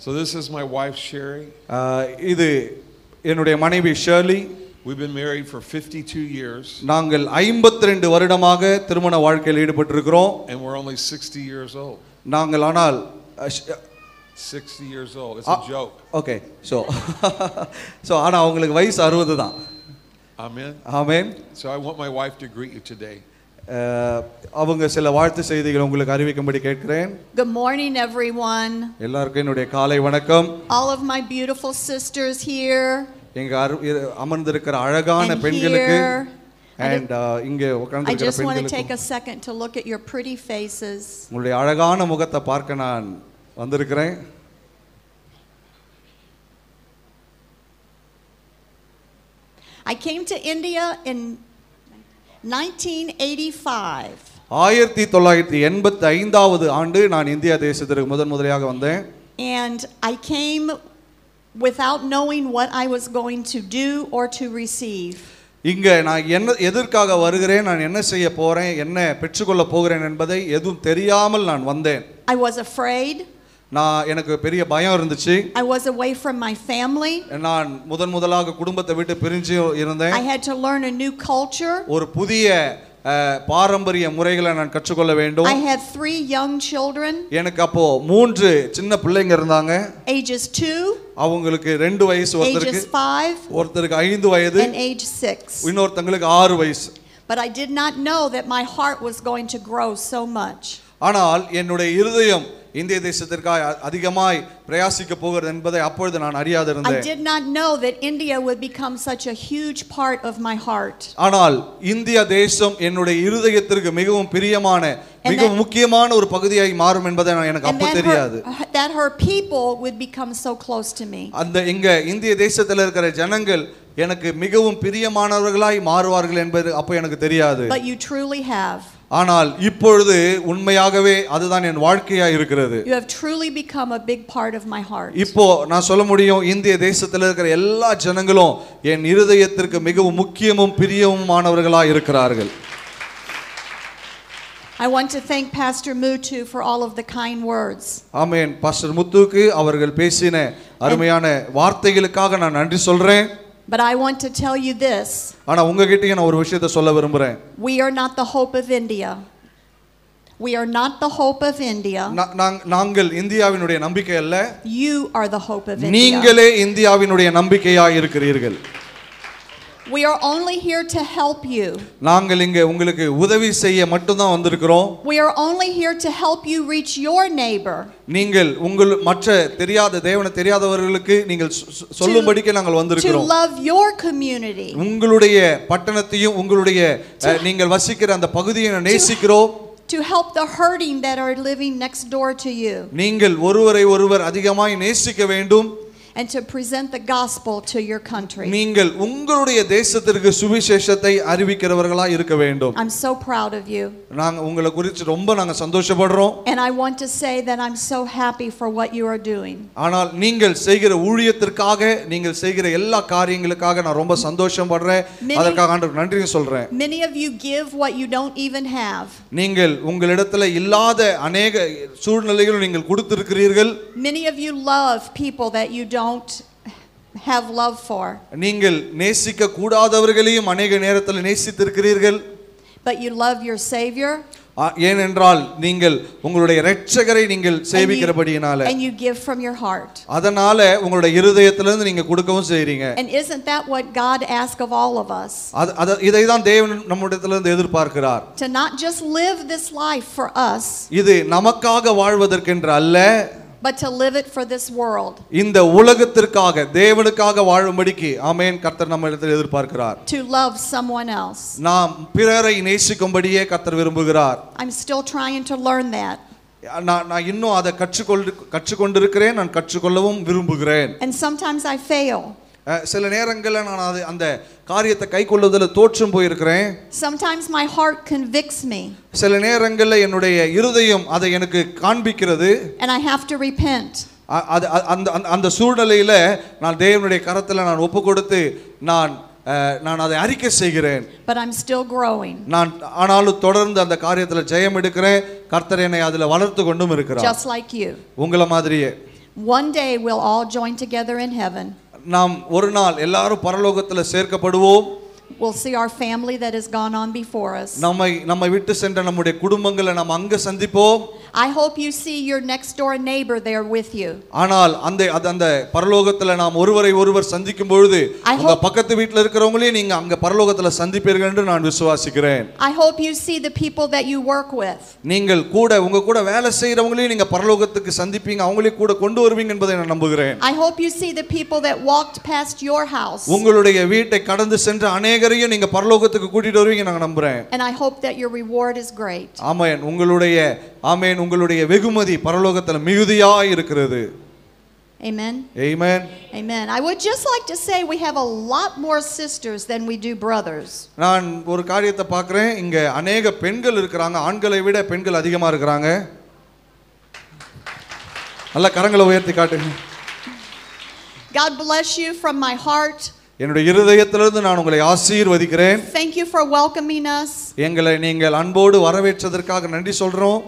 So this is my wife Sherry. இது என்னுடைய மனைவி Shirley. We've been married for 52 years. நாங்கள் 52 வருடமாக திருமண வாழ்க்கையில் ஈடுபட்டிருக்கிறோம். And we're only 60 years old. நாங்கள் ஆனால் 60 years old. It's a joke. Okay. So ஆனா அவங்களுக்கு வயசு 60 தான். Amen. Amen. So I want my wife to greet you today. அவங்க சில வாழ்த்து செய்திகளை உங்களுக்கு அறிவிக்கும்படி கேட்கிறேன். Good morning everyone. எல்லாருக்கும் என்னுடைய காலை வணக்கம். All of my beautiful sisters here. எங்க அமர்ந்திருக்கிற அழகான பெண்களுக்கு and இங்க உட்கார்ந்திருக்கிற பெண்களுக்கு I just want to take a second to look at your pretty faces. உங்களுடைய அழகான முகத்தை பார்க்க நான் வந்திருக்கிறேன். I came to India in 1985. 1985வது ஆண்டு நான் இந்தியா தேசத்திற்கு முதன்முறையாக வந்தேன். And I came without knowing what I was going to do or to receive. இங்க நான் எதற்காக வருகிறேன், நான் என்ன செய்ய போறேன், என்ன பெற்றுக்கொள்ள போகிறேன் என்பதை எதுவும் தெரியாமல் நான் வந்தேன். I was afraid. எனக்கு பெரிய பயம் இருந்துச்சு. I was away from my family. நான் முதலாக குடும்பத்தை விட்டு பிரிஞ்சு இருந்தேன். I had to learn a new culture. ஒரு புதிய பாரம்பரிய முறைகளை நான் கற்றுக்கொள்ள வேண்டும். I had 3 young children. எனக்கு அப்போ 3 சின்ன பிள்ளைங்க இருந்தாங்க. Ages 2. அவங்களுக்கு 2 வயசு, Ages 5. ஒருத்தருக்கு 5 வயது, and age 6. இன்னொருத்தங்களுக்கு 6 வயசு. But I did not know that my heart was going to grow so much. ஆனால் என்னுடைய இருதயம் இந்திய தேசத்திற்காக அதிகமாய் பிரயாசிக்க போகிறது என்பதை அப்பொழுது நான் அறியாதிருந்தேன். I did not know that India would become such a huge part of my heart. ஆனால் இந்திய தேசம் என்னுடைய இருதயத்திற்கு மிகவும் பிரியமான மிகவும் முக்கியமான ஒரு பகுதியாய் மாறும் என்பதை எனக்கு அப்போ தெரியாது. That her people would become so close to me. அந்த இங்க இந்திய தேசத்தில் இருக்கிற ஜனங்கள் எனக்கு மிகவும் பிரியமானவர்களாய் மாறுவார்கள் என்பது அப்போ எனக்கு தெரியாது. But you truly have. ஆனால் இப்பொழுது உண்மையாகவே அதுதான் என் வாழ்க்கையாய் இருக்கிறது. You have truly become a big part of my heart. இப்போ நான் சொல்ல முடியும், இந்திய தேசத்தில் இருக்கிற எல்லா ஜனங்களும் என் இருதயத்திற்கு மிகவும் முக்கியமும் பிரியமானவர்களாய் இருக்கிறார்கள். I want to thank Pastor Muthu for all of the kind words. Amen. Pastor முத்துக்கு அவர்கள் பேசின அருமையான வார்த்தைகளுக்காக நான் நன்றி சொல்றேன். But I want to tell you this. ஆனா உங்ககிட்ட நான் ஒரு விஷயத்தை சொல்ல விரும்புறேன். We are not the hope of India. We are not the hope of India. நாங்கள் இந்தியாவினுடைய நம்பிக்கை அல்ல. You are the hope of India. நீங்களே இந்தியாவினுடைய நம்பிக்கையாய் இருக்கிறீர்கள். We are only here to help you. நாங்கள் இங்கே உங்களுக்கு உதவி செய்ய மட்டும் தான் வந்திருக்கிறோம். We are only here to help you reach your neighbor. நீங்கள் மற்ற தெரியாத தேவனை தெரியாதவர்களுக்கு நீங்கள் சொல்லும்படிக்கு நாங்கள் வந்திருக்கிறோம். To love your community. உங்களுடைய பட்டணத்தையும் உங்களுடைய நீங்கள் வசிக்கிற அந்த பகுதியை நேசிக்கிறோம். To help the hurting that are living next door to you. நீங்கள் ஒருவரை ஒருவர் அதிகமாய் நேசிக்க வேண்டும். And to present the gospel to your country. நீங்கள் உங்களுடைய தேசத்திற்கு சுவிசேஷத்தை அறிவிக்கிறவர்களாய் இருக்க வேண்டும். I'm so proud of you. நாங்க உங்களை குறித்து ரொம்ப சந்தோஷப்படுறோம். And I want to say that I'm so happy for what you are doing. ஆனால் நீங்கள் செய்கிற ஊழியத்திற்காக நீங்கள் செய்கிற எல்லா காரியங்களுக்காக நான் ரொம்ப சந்தோஷப்படுறேன். அதற்காக ஆண்டவருக்கு நன்றி சொல்றேன். Many of you give what you don't even have. நீங்கள் உங்களிடத்தில் இல்லாத अनेक சூழ்நிலைகளை நீங்கள் கொடுத்திருக்கிறீர்கள். Many of you love people that you don't have love for. நீங்கள் நேசிக்க கூடாதவர்களையும் अनेक நேரத்தில் நேசித்திருக்கிறீர்கள். But you love your savior. ஏனென்றால் நீங்கள் உங்களுடைய இரட்சகரை நீங்கள் சேவிக்கிறபடியினால. And you give from your heart. அதனால உங்களுடைய இருதயத்திலிருந்து நீங்க கொடுக்கவும் செய்றீங்க. And isn't that what God asks of all of us? இதை தான் தேவன் நம்மிடத்திலிருந்து எதிர்பார்க்கிறார். To not just live this life for us. இது நமக்காக வாழ்வதற்கென்று அல்ல, but to live it for this world. இந்த உலகத்திற்காக தேவனுக்காக வாழும்படிக்கு ஆமென் கர்த்தர் நம்மிடத்தில் எதிர்பார்க்கிறார். To love someone else. நாம் பிறரை நேசிக்கும்படியே கர்த்தர் விரும்புகிறார். I'm still trying to learn that. நான் இன்னும் அதை கற்றுக்கொண்டிருக்கிறேன், நான் கற்றுக்கொள்ளவும் விரும்புகிறேன். And sometimes I fail. சில நேரங்களில் நான் அந்த காரியத்தை கைக்கொள்ளுவதில் தோற்றும் போயிருக்கிறேன். Sometimes my heart convicts me. சில நேரங்களில் என்னுடைய இருதயம் அதை எனக்கு காண்பிக்கிறது. And I have to repent. அந்த சூழ்நிலையில நான் தேவனுடைய கரத்தில் நான் ஒப்பு கொடுத்து நான் அதை அறிக்கை செய்கிறேன். But I'm still growing. நான் ஆனாலும் தொடர்ந்து அந்த காரியத்தில் ஜெயம் எடுக்கிறேன். கர்த்தர் என்னை அதில் வளர்த்து கொண்டும் இருக்கிறார். Just like you. உங்களை மாதிரியே. One day we'll all join together in heaven. நாம் ஒரு நாள் எல்லாரும் பரலோகத்துல சேர்க்கப்படுவோம். We'll see our family that has gone on before us. நம்மை விட்டு சென்ற நம்முடைய குடும்பங்களை நாம் அங்க சந்திப்போம். I hope you see your next door neighbor there with you. ஆனால் அந்த பரலோகத்துல நாம் ஒருவரை ஒருவர் சந்திக்கும் பொழுது உங்க பக்கத்து வீட்ல இருக்கிறவங்களே நீங்க அங்க பரலோகத்துல சந்திப்பீர்கள் என்று நான் விசுவாசிக்கிறேன். I hope you see the people that you work with. நீங்கள் உங்க கூட வேலை செய்றவங்களே நீங்க பரலோகத்துக்கு சந்திப்பீங்க, அவங்களே கூட கொண்டு வருவீங்க என்பதை நான் நம்புகிறேன். I hope you see the people that walked past your house. உங்களுடைய வீட்டை கடந்து சென்ற அநேகரையும் நீங்க பரலோகத்துக்கு கூட்டிட்டு வருவீங்க நான் நம்புறேன். And I hope that your reward is great. ஆமென். உங்களுடைய வெகுமதி பரலோகத்துல மிகுதியாய் இருக்கிறது. Amen. Amen. Amen. I would just like to say we have a lot more sisters than we do brothers. நான் ஒரு காரியத்தை பார்க்கிறேன், இங்க अनेक பெண்கள் இருக்காங்க, ஆண்களை விட பெண்கள் அதிகமா இருக்காங்க. நல்ல கரங்களை உயர்த்தி காட்டுங்க. God bless you from my heart. என்னுடைய இருதயத்திலிருந்து நான் உங்களை ஆசீர்வதிக்கிறேன். Thank you for welcoming us. எங்களை நீங்கள் அன்போடு வரவேற்றதற்காக நன்றி சொல்றோம்.